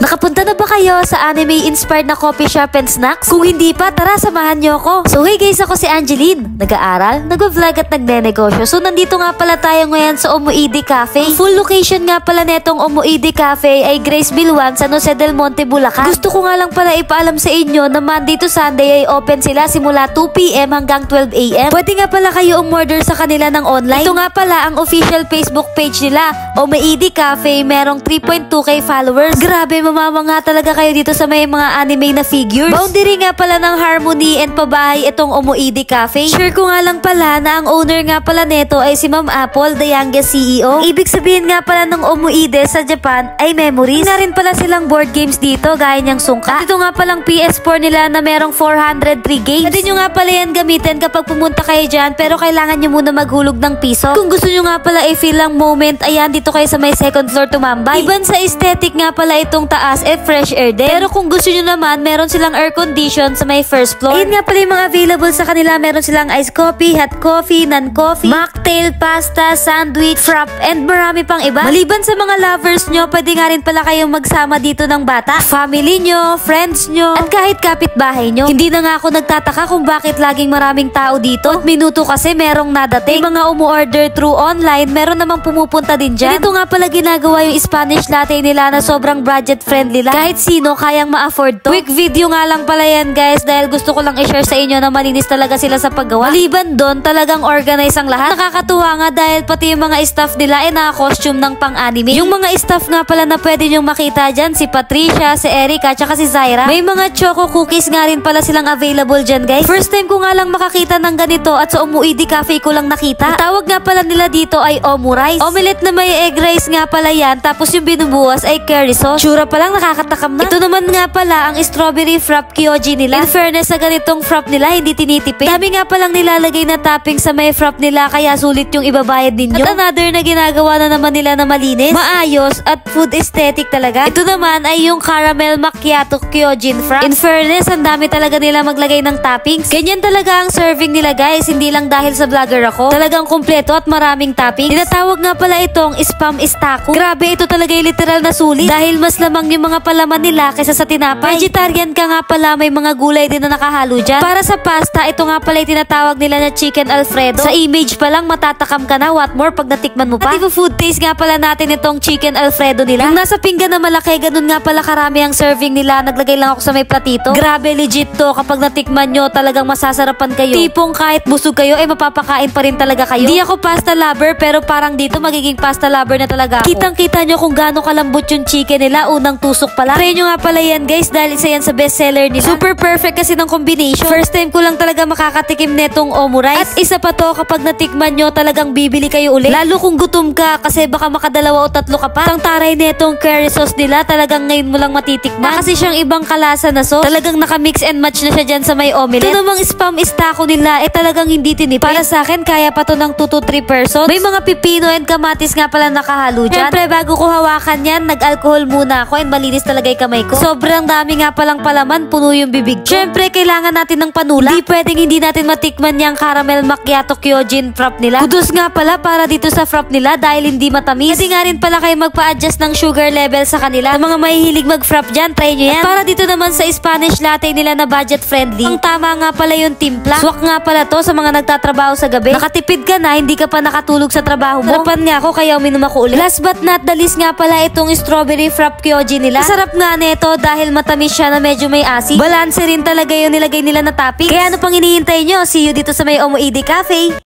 Nakapunta na ba kayo sa anime-inspired na coffee shop and snacks? Kung hindi pa, tara samahan nyo ako. So hey guys, ako si Angeline. Nag-aaral, nag-vlog at nagne-negosyo. So nandito nga pala tayo ngayon sa Omoide Cafe. Ang full location nga pala netong Omoide Cafe ay Graceville 1, San Jose del Monte, Bulacan. Gusto ko nga lang pala ipaalam sa inyo na Monday to Sunday ay open sila simula 2 PM hanggang 12 AM. Pwede nga pala kayo umorder sa kanila ng online. Ito nga pala ang official Facebook page nila, Omoide Cafe. Merong 3.2k followers. Grabe, mamamanga talaga kayo dito sa may mga anime na figures. Boundary nga pala ng Harmony and pabahay itong Omoide Cafe. Share ko nga lang pala na ang owner nga pala neto ay si Ma'am Apple, the youngest CEO. Ibig sabihin nga pala ng Omoide sa Japan ay memories. Na rin pala silang board games dito gaya niyang sungka. At ito nga palang PS4 nila na merong 403 games. Pwede nyo nga pala yan gamitin kapag pumunta kayo dyan, pero kailangan nyo muna maghulog ng piso. Kung gusto nyo nga pala i-feel ang moment, ayan dito kayo sa may second floor tumambay. Iban sa aesthetic nga pala itong taas fresh air din. Pero kung gusto nyo naman, meron silang air condition sa may first floor. Ayun nga pala yung mga available sa kanila. Meron silang iced coffee, hot coffee, non-coffee, mocktail, pasta, sandwich, frap, and marami pang iba. Maliban sa mga lovers nyo, pwede nga rin pala kayong magsama dito ng bata, family nyo, friends nyo, at kahit kapitbahay nyo. Hindi na nga ako nagtataka kung bakit laging maraming tao dito. At minuto kasi merong nadating. May mga umu-order through online, meron namang pumupunta din dyan. Dito nga pala ginagawa yung Spanish latte nila na sobrang budget friendly lang. Kahit sino kayang ma-afford to. Quick video nga lang pala yan guys, dahil gusto ko lang i-share sa inyo na malinis talaga sila sa paggawa. Maliban doon, talagang organize ang lahat. Nakakatuwa nga dahil pati yung mga staff nila ay naka-costume ng pang-anime. Yung mga staff nga pala na pwede nyong makita dyan, si Patricia, si Erica, tsaka si Zaira. May mga choco cookies nga rin pala silang available dyan guys. First time ko nga lang makakita ng ganito at sa Omoide Cafe ko lang nakita. Ang tawag nga pala nila dito ay Omu Rice. Omelette na may egg rice nga pala yan, tapos yung binubuwas ay curry sauce. Tsura pa lang nakakatakam na. Ito naman nga pala ang strawberry frap Kyoji nila. In fairness sa ganitong frap nila, hindi tinitipid. Dami nga palang nilalagay na topping sa may frap nila, kaya sulit yung ibabayad ninyo. At another na ginagawa na naman nila na malinis, maayos at food aesthetic talaga. Ito naman ay yung caramel macchiato Kyojin frap. In fairness, ang dami talaga nila maglagay ng toppings. Ganyan talaga ang serving nila guys, hindi lang dahil sa vlogger ako. Talagang kumpleto at maraming toppings. Tinatawag nga pala itong spam istako. Grabe, ito talaga yung literal na sulit dahil mas lamang yung mga palaman nila kaysa sa tinapay. Vegetarian ka nga pala, may mga gulay din na nakahalo dyan. Para sa pasta, ito nga pala yung tinatawag nila na chicken alfredo. Sa image pa lang matatakam ka na, what more pag natikman mo pa. At food taste nga pala natin itong chicken alfredo nila. Yung nasa pinggan na malaki, ganun nga pala karami ang serving nila. Naglagay lang ako sa may platito. Grabe, legit to. Kapag natikman nyo, talagang masasarapan kayo. Tipong kahit busog kayo, ay mapapakain pa rin talaga kayo. Hindi ako pasta lover, pero parang dito magiging pasta lover na talaga ako. Kitang-kita nyo kung gaano kalambot yung chicken nila, unang tusok pala. Try nyo nga pala yan guys, dahil isa yan sa bestseller nila. Super perfect kasi ng combination. First time ko lang talaga makakatikim netong Omu Rice. At isa pa to, kapag natikman nyo, talagang bibili kayo ulit. Lalo kung gutom ka, kasi baka makadalawa o tatlo ka pa. Ang taray netong curry sauce nila, talagang ngayon mo lang matitikman. Kasi siyang ibang kalasa na sauce. Talagang naka-mix and match na siya dyan sa may omelette. Ito namang spam istako nila, talagang hindi tinipid. Para sa akin, kaya pa to ng 2 to 3 person. May mga pipino and kamatis nga pala nakahalo dyan. Siyempre, bago ko hawakan yan, nag-alcohol muna ako and malinis talaga yung kamay ko. Sobrang dami nga palang palaman, puno yung bibig ko. Siyempre, kailangan natin ng panula. Hindi pwedeng hindi natin matikman yung caramel macchiato Kyojin frap nila. Kudos nga pala para dito sa frap nila dahil hindi matamis. Pwede nga rin pala kayo magpa-adjust ng sugar level sa kanila. Sa mga mahihilig mag-frap dyan, try nyo yan. At para dito naman sa Spanish latte nila na budget friendly, ang tama nga pala yung timpla. Swak nga pala to sa mga nagtatrabaho sa gabi. Nakatipid ka na, hindi ka pa nakatulog sa trabaho mo. Sarapan nga ako, kaya uminom ako ulit. Last but not the least nga pala itong strawberry frap Kyoji nila. Masarap nga neto dahil matamis siya na medyo may asin. Balanse rin talaga yung nilagay nila na topping. Kaya ano pang hinihintay nyo? See you dito sa may Omoide Cafe.